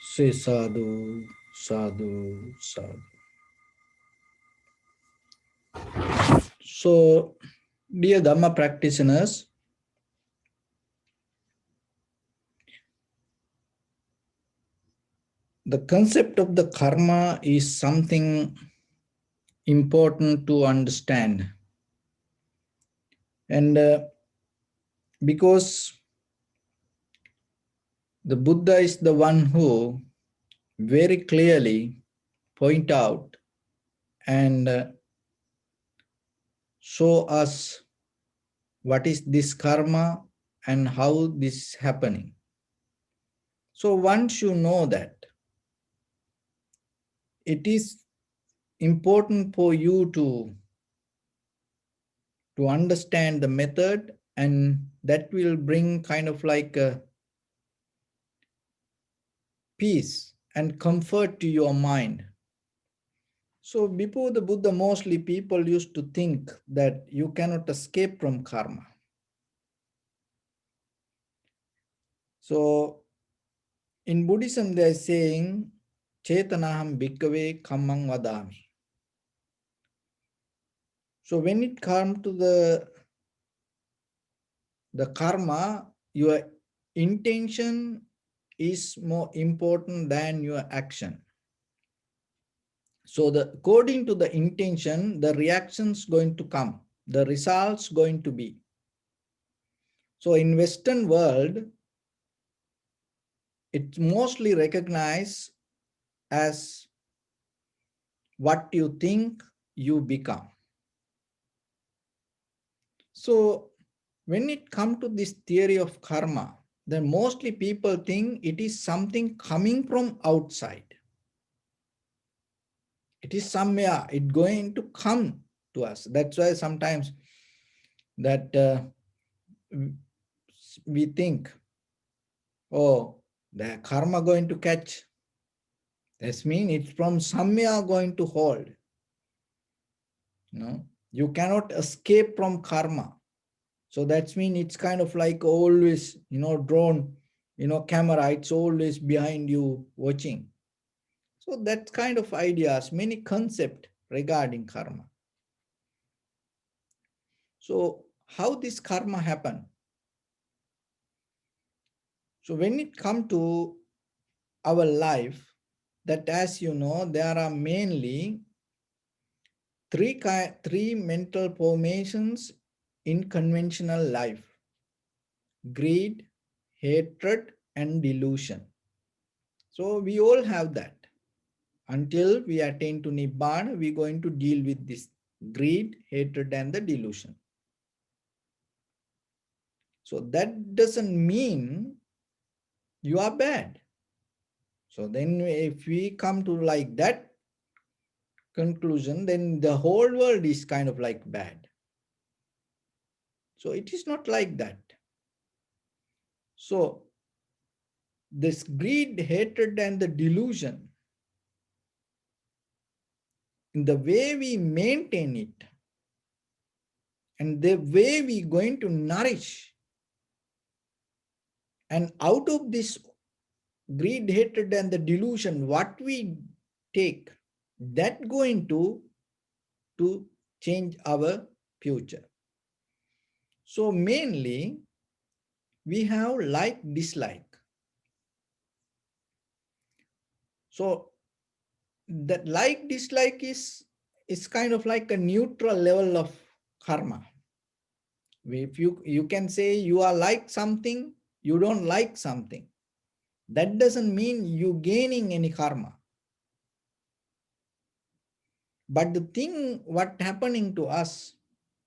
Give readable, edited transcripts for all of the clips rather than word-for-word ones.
Say sadhu, sadhu, sadhu. So, dear Dharma practitioners, the concept of the karma is something important to understand. And because the Buddha is the one who very clearly point out and show us what is this karma and how this is happening. So once you know that, it is important for you to understand the method, and that will bring kind of like a peace and comfort to your mind. So before the Buddha, mostly people used to think that you cannot escape from karma. So in Buddhism, they're saying, Chetanaham bhikkhave kammang vadami. So when it comes to the karma, your intention is more important than your action. So according to the intention, the reactions going to come, the results going to be. So in Western world, it's mostly recognized as what you think, you become. So when it comes to this theory of karma, then mostly people think it is something coming from outside. It is somewhere, it's going to come to us. That's why sometimes that we think, oh, the karma going to catch. That means it's from somewhere going to hold. You cannot escape from karma. So that means it's kind of like always, drone, camera, it's always behind you watching. So that kind of ideas, many concepts regarding karma. So how this karma happen? So when it comes to our life, that as you know, there are mainly three mental formations in conventional life: greed, hatred, and delusion. So we all have that. Until we attain to Nibbana, we're going to deal with this greed, hatred, and the delusion. So that doesn't mean you are bad. So then if we come to like that conclusion, then the whole world is kind of like bad. So it is not like that. So this greed, hatred, and the delusion, in the way we maintain it and the way we going to nourish, and out of this greed, hatred, and the delusion, what we take, that going to change our future. So mainly we have like, dislike. So that like, dislike is kind of like a neutral level of karma. If you can say you are like something, you don't like something. That doesn't mean you gaining any karma. But the thing what happening to us,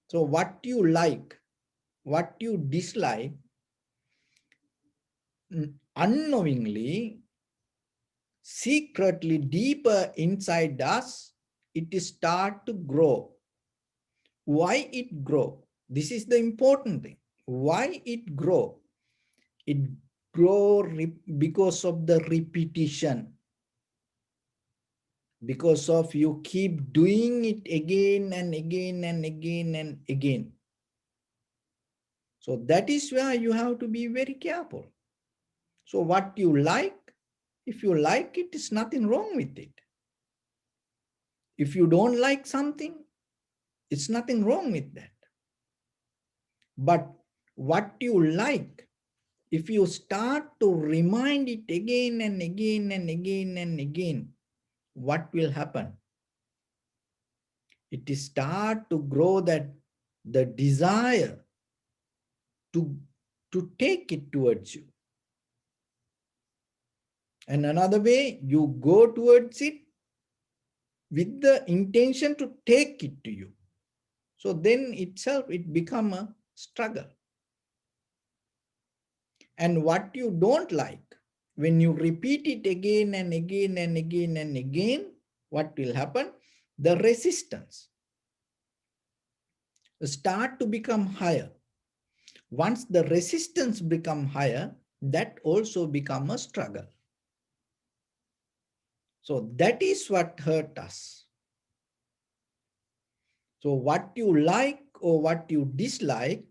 so what you like, what you dislike, unknowingly, secretly, deeper inside us, it start to grow. Why it grow? This is the important thing. Why it grow? It grow because of the repetition. Because of you keep doing it again and again and again and again. So that is where you have to be very careful. So what you like, If you like it, it's nothing wrong with it. If you don't like something, it's nothing wrong with that. But what you like, if you start to remind it again and again and again and again, what will happen? It is start to grow that the desire to, to take it towards you. And another way, you go towards it with the intention to take it to you. So then itself, it become a struggle. And what you don't like, when you repeat it again and again and again and again, what will happen? The resistance start to become higher. Once the resistance become higher, that also become a struggle. So that is what hurt us. So what you like or what you dislike,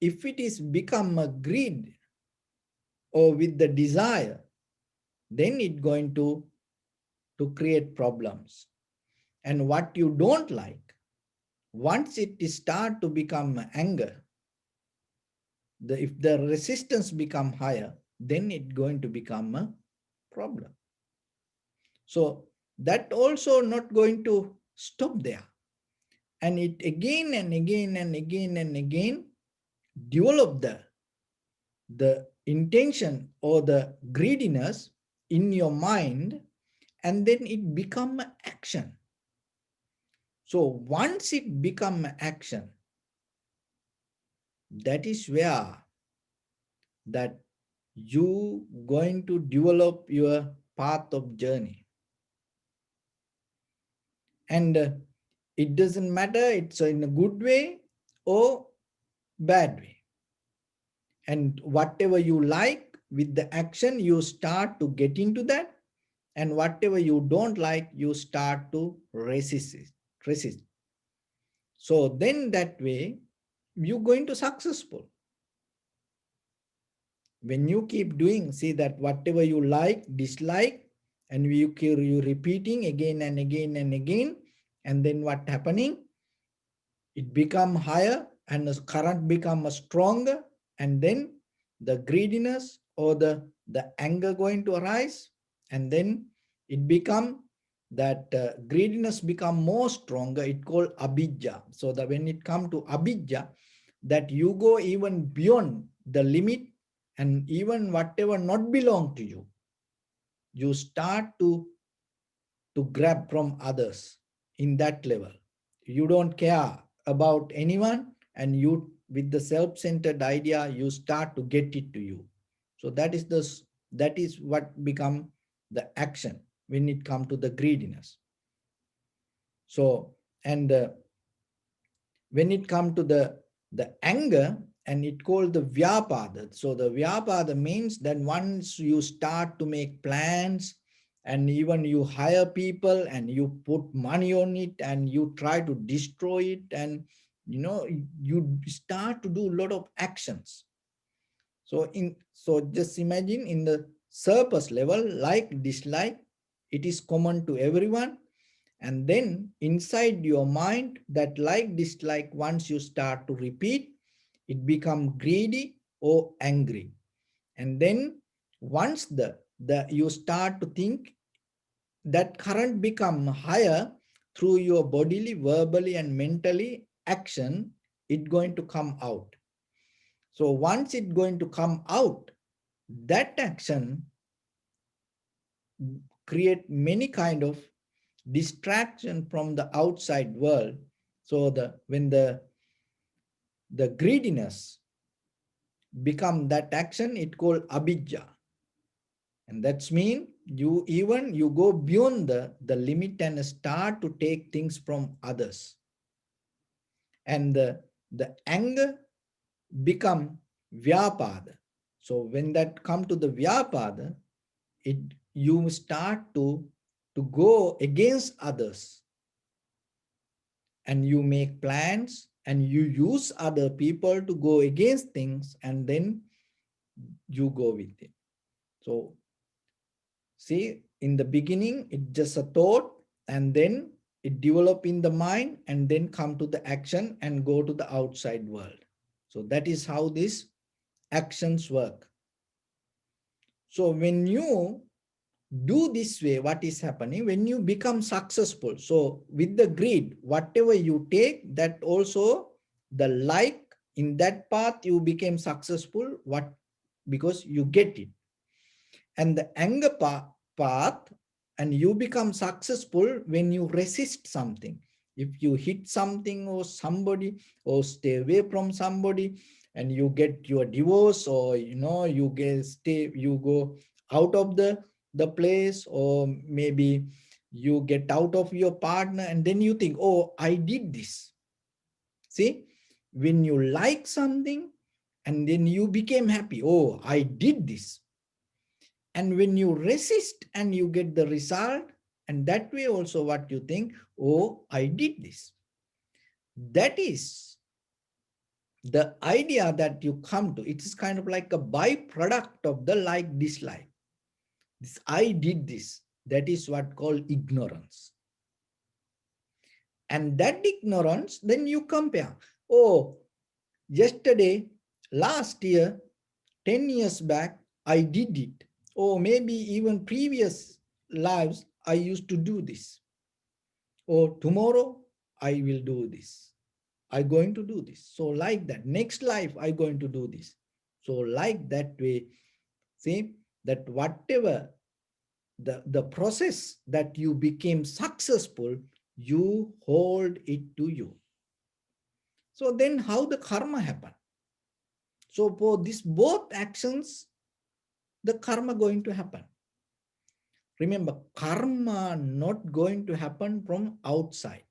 if it is become a greed or with the desire, then it's going to create problems. And what you don't like, once it start to become anger, if the resistance become higher, then it's going to become a problem. So that also not going to stop there. And it again and again and again and again develop the intention or the greediness in your mind, and then it become action. So once it become action, that is where that you going to develop your path of journey. And it doesn't matter it's in a good way or bad way. And whatever you like with the action, you start to get into that. And whatever you don't like, you start to resist it, resist. So then that way, you're going to successful. When you keep doing, see that whatever you like, dislike, and you repeating again and again and again, and then what happening? It become higher and the current become stronger, and then the greediness or the anger going to arise, and then it become that greediness become more stronger. It called abijja. So that when it come to abijja, that you go even beyond the limit, and even whatever not belong to you, you start to grab from others in that level. You don't care about anyone, and you with the self-centered idea, you start to get it to you. So that is what become the action when it come to the greediness. So and when it come to the anger, and it called the vyapada. So the vyapada means that once you start to make plans, and even you hire people and you put money on it and you try to destroy it, and you start to do a lot of actions. So just imagine in the surface level, like dislike, it is common to everyone. And then inside your mind, that like dislike, once you start to repeat, it become greedy or angry. And then once the you start to think, that current become higher through your bodily, verbally, and mentally action, it going to come out. So once it going to come out, that action create many kind of distraction from the outside world. So when the greediness become that action, it called abijja. And that's mean you go beyond the limit and start to take things from others. And the anger become vyapada. So when that come to the vyapada, it you start to go against others, and you make plans and you use other people to go against things, and then you go with it. So See, in the beginning, it's just a thought, and then it develop in the mind, and then come to the action and go to the outside world. So that is how these actions work. So when you do this way, what is happening? When you become successful, so with the greed, whatever you take, that also the like in that path you became successful. What? Because you get it. And the anger path, and you become successful when you resist something. If you hit something or somebody, or stay away from somebody, and you get your divorce, or you go out of the place, or maybe you get out of your partner, and then you think, oh, I did this. See, when you like something and then you became happy, oh, I did this. And when you resist and you get the result, and that way also what you think, oh, I did this. That is the idea that you come to. It is kind of like a byproduct of the like dislike. This I did this. That is what called ignorance. And that ignorance, then you compare. Oh, yesterday, last year, 10 years back, I did it. Or maybe even previous lives, I used to do this. Or tomorrow, I will do this. I'm going to do this. So like that. Next life, I'm going to do this. So like that way, see, that whatever the process that you became successful, you hold it to you. So then how the karma happen? So for these both actions, the karma going to happen. Remember, karma not going to happen from outside.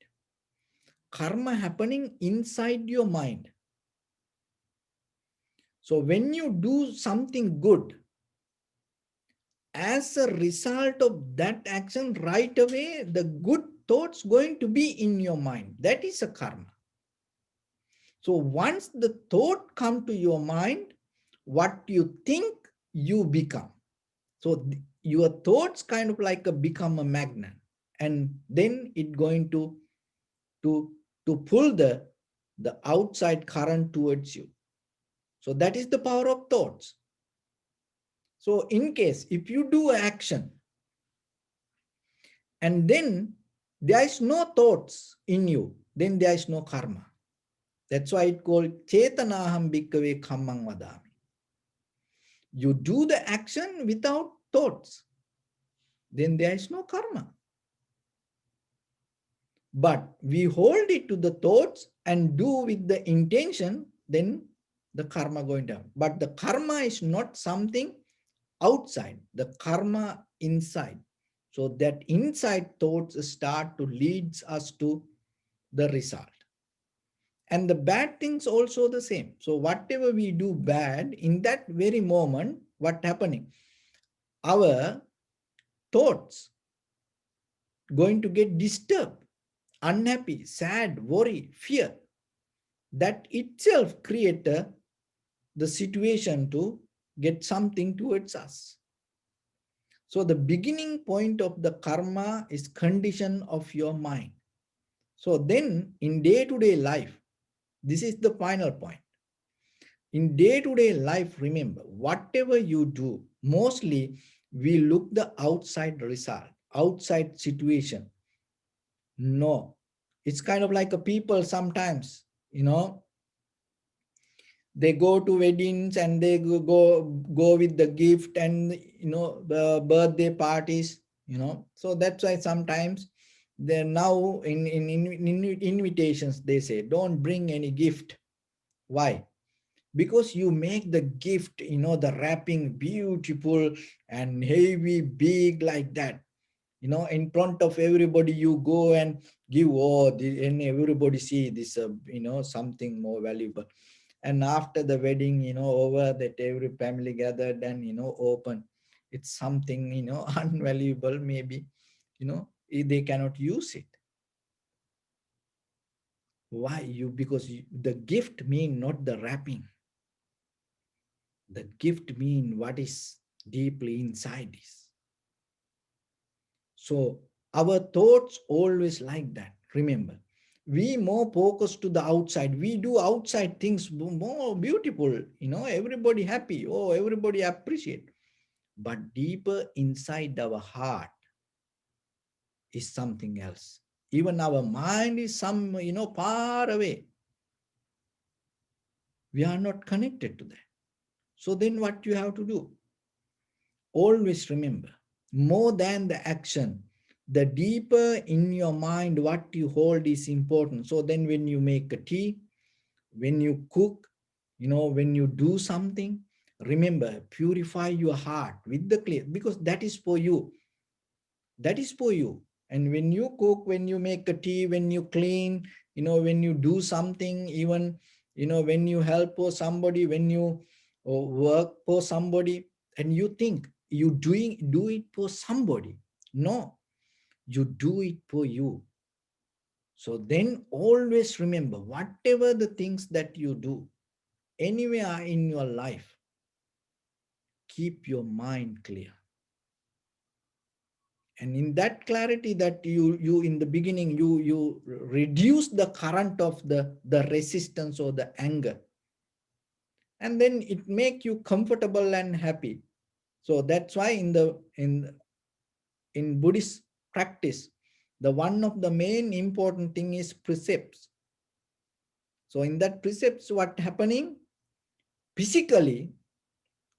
Karma happening inside your mind. So when you do something good, as a result of that action, right away, the good thoughts going to be in your mind. That is a karma. So once the thought come to your mind, what you think, you become. So your thoughts kind of like become a magnet, and then it going to to pull the outside current towards you. So that is the power of thoughts. So in case if you do action and then there is no thoughts in you, then there is no karma. That's why it called Chetanaham Bhikkhave Kammang Vadami. You do the action without thoughts, then there is no karma. But we hold it to the thoughts and do with the intention, then the karma going down. But the karma is not something outside, the karma inside. So that inside thoughts start to lead us to the result. And the bad things also the same. So whatever we do bad, in that very moment, what happening? Our thoughts going to get disturbed, unhappy, sad, worry, fear. That itself create the situation to get something towards us. So the beginning point of the karma is condition of your mind. So then in day-to-day life, this is the final point. In day-to-day life, remember, whatever you do, mostly we look the outside result, outside situation. No, it's kind of like a people sometimes, they go to weddings and they go with the gift and the birthday parties, so that's why sometimes they're now in invitations they say don't bring any gift. Why? Because you make the gift, the wrapping beautiful and heavy, big like that, in front of everybody you go and give, and everybody see this, something more valuable. And after the wedding, over that every family gathered and, open. It's something, unvaluable maybe, they cannot use it. Why? Because the gift mean not the wrapping. The gift mean what is deeply inside this. So our thoughts always like that. Remember, we more focus to the outside. We do outside things more beautiful. Everybody happy. Oh, everybody appreciate. But deeper inside our heart is something else. Even our mind is far away. We are not connected to that. So then what you have to do? Always remember, more than the action, the deeper in your mind what you hold is important. So then when you make a tea, when you cook, when you do something, remember, purify your heart with the clear, because that is for you. That is for you. And when you cook, when you make a tea, when you clean, when you do something, even when you help for somebody, when you work for somebody, and you think you do it for somebody. No, you do it for you. So then always remember, whatever the things that you do anywhere in your life, keep your mind clear. And in that clarity, that you in the beginning, you reduce the current of the resistance or the anger, and then it make you comfortable and happy. So that's why in Buddhist practice, the one of the main important thing is precepts. So in that precepts, what happening physically,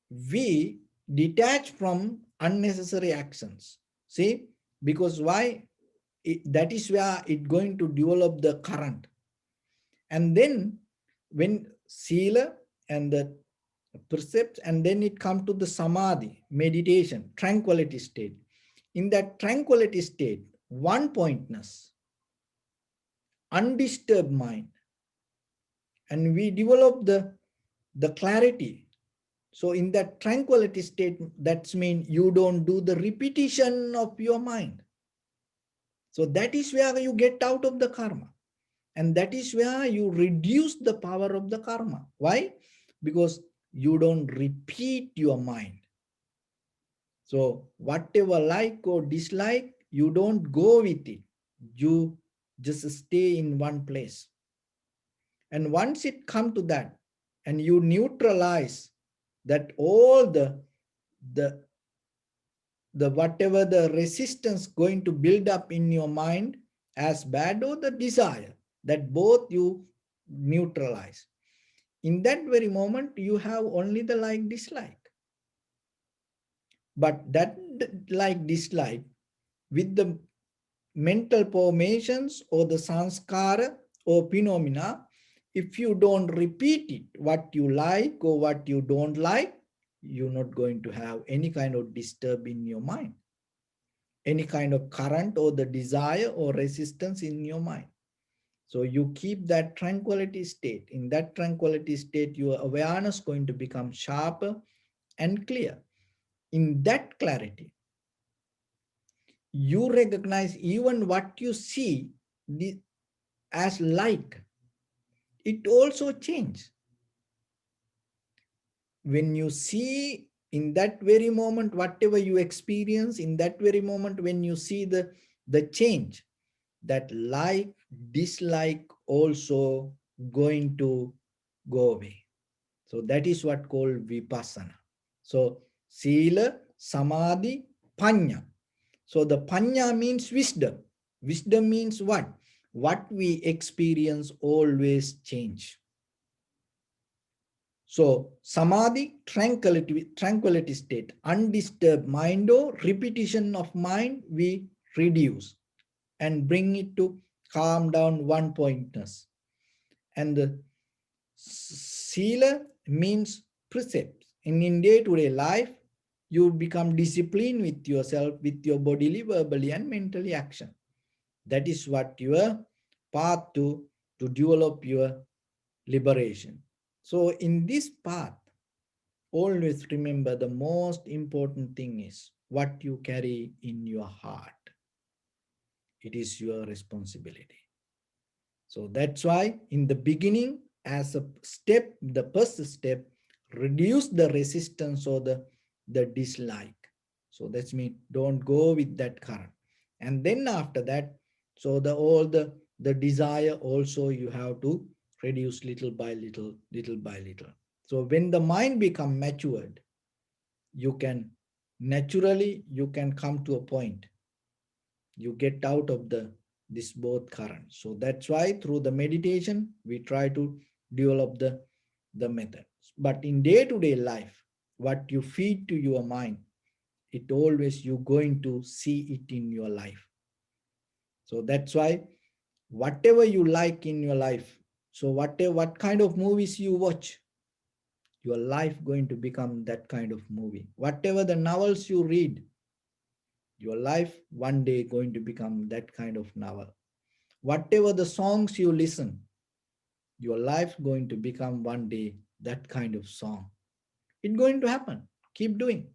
we detach from unnecessary actions. See, because why? That is where it going to develop the current. And then when sila and the precepts, and then it come to the samadhi, meditation, tranquility state. In that tranquility state, one pointness, undisturbed mind, and we develop the clarity. So in that tranquility state, that's mean you don't do the repetition of your mind. So that is where you get out of the karma. And that is where you reduce the power of the karma. Why? Because you don't repeat your mind. So whatever like or dislike, you don't go with it. You just stay in one place. And once it come to that, and you neutralize that all the the whatever the resistance going to build up in your mind as bad, or the desire, that both you neutralize. In that very moment, you have only the like dislike. But that like dislike, with the mental formations or the sanskara or phenomena, if you don't repeat it, what you like or what you don't like, you're not going to have any kind of disturb in your mind, any kind of current or the desire or resistance in your mind. So you keep that tranquility state. In that tranquility state, your awareness is going to become sharper and clear. In that clarity, you recognize even what you see as like, it also changes. When you see in that very moment, whatever you experience in that very moment, when you see the change, that like, dislike also going to go away. So that is what called vipassana. So sila, samadhi, panya. So the panya means wisdom. Wisdom means what? What we experience always change. So samadhi, tranquility state, undisturbed mind or repetition of mind, we reduce and bring it to calm down, one pointness. And the sila means precepts. In day-to-day life, you become disciplined with yourself, with your bodily, verbally, and mentally action. That is what your path to develop your liberation. So in this path, always remember the most important thing is what you carry in your heart. It is your responsibility. So that's why in the beginning, as a step, the first step, reduce the resistance or the dislike. So that's mean don't go with that current. And then after that, so the desire also you have to reduce little by little, little by little. So when the mind become matured, you can naturally you can come to a point, you get out of this both current. So that's why through the meditation we try to develop the method. But in day-to-day life, what you feed to your mind, it always you're going to see it in your life. So that's why whatever you like in your life, so what kind of movies you watch, your life going to become that kind of movie. Whatever the novels you read, your life one day going to become that kind of novel. Whatever the songs you listen, your life going to become one day that kind of song. It's going to happen. Keep doing.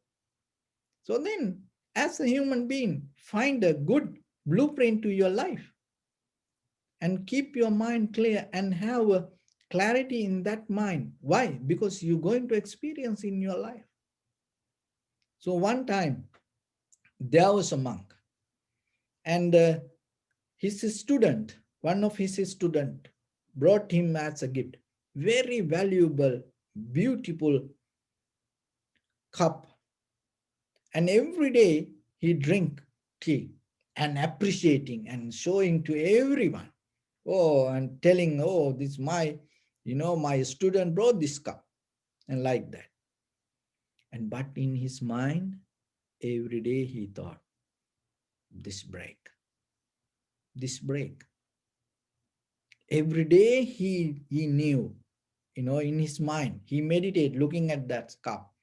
So then, as a human being, find a good blueprint to your life and keep your mind clear and have a clarity in that mind. Why? Because you're going to experience in your life. So one time there was a monk, and his student, one of his student, brought him as a gift very valuable, beautiful cup, and every day he drink tea and appreciating and showing to everyone. Oh, and telling, oh, this my, my student brought this cup, and like that. And but in his mind, every day he thought, this break, this break. Every day he knew, in his mind, he meditated looking at that cup,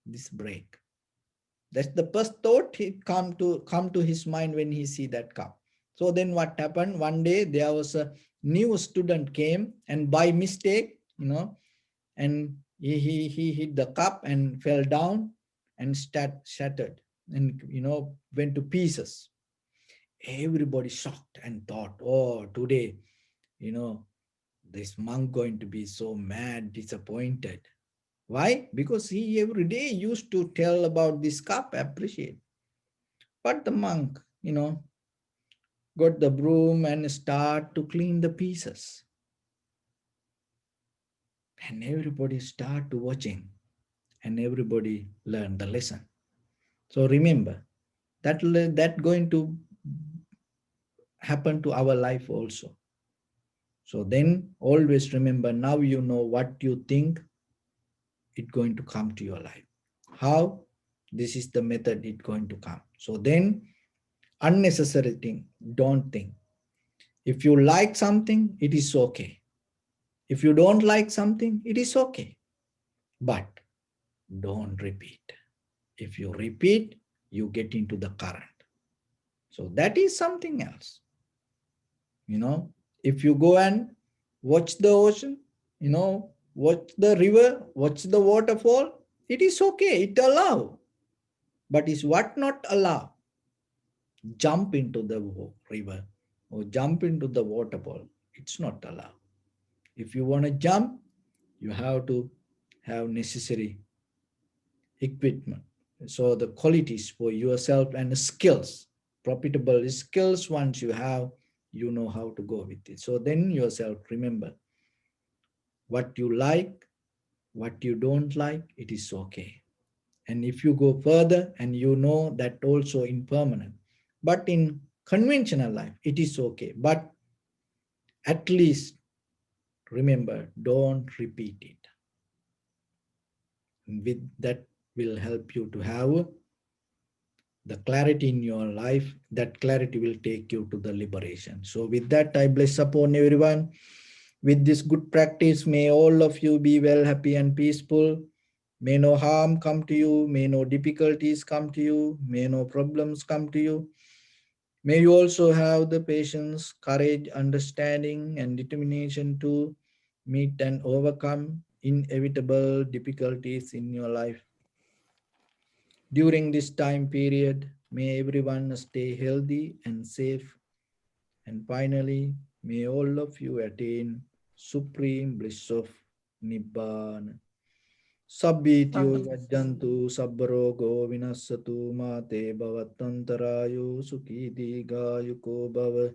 this break. That's the first thought he come to his mind when he see that cup. So then what happened? One day there was a new student came, and by mistake, and he hit the cup and fell down and shattered, and went to pieces. Everybody shocked and thought, oh, today, you know this monk going to be so mad, disappointed. Why? Because he every day used to tell about this cup, appreciate. But the monk, got the broom and start to clean the pieces. And everybody start to watching, and everybody learn the lesson. So remember, that going to happen to our life also. So then always remember, now you know what you think, it going to come to your life. How? This is the method it going to come. So then unnecessary thing, don't think. If you like something, it is okay. If you don't like something, it is okay. But don't repeat. If you repeat, you get into the current. So that is something else. If you go and watch the ocean, watch the river, watch the waterfall, it is okay, it allow. But is what not allow? Jump into the river or jump into the waterfall. It's not allowed. If you want to jump, you have to have necessary equipment. So the qualities for yourself and the skills, profitable skills, once you have, you know how to go with it. So then yourself remember what you like, what you don't like, it is okay. And if you go further and you know that also impermanent, but in conventional life, it is okay. But at least remember, don't repeat it. With that will help you to have the clarity in your life. That clarity will take you to the liberation. So with that, I bless upon everyone. With this good practice, may all of you be well, happy and peaceful. May no harm come to you. May no difficulties come to you. May no problems come to you. May you also have the patience, courage, understanding, and determination to meet and overcome inevitable difficulties in your life. During this time period, may everyone stay healthy and safe. And finally, may all of you attain supreme bliss of Nibbana. Sabbityo sadhu, vajjantu sabbarogo vinassatu mate bhavatantarayo sukhi digayuko bhava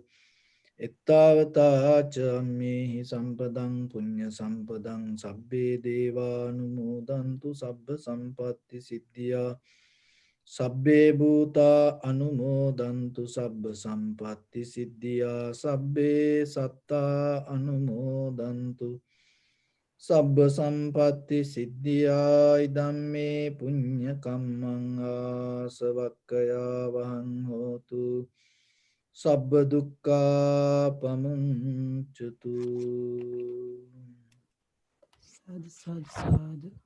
ettavata ammehi sampadang punya sampadang sabbe devanumodantu sabba sampatti siddhya sabbe bhuta anumodantu sabba sampatti siddhya sabbe satta anumodantu Sabba sampatti siddhya idamme punya kammang asavakkaya vahang hotu sabba dukkha pamuncatu. sadhu, sadhu, sadhu.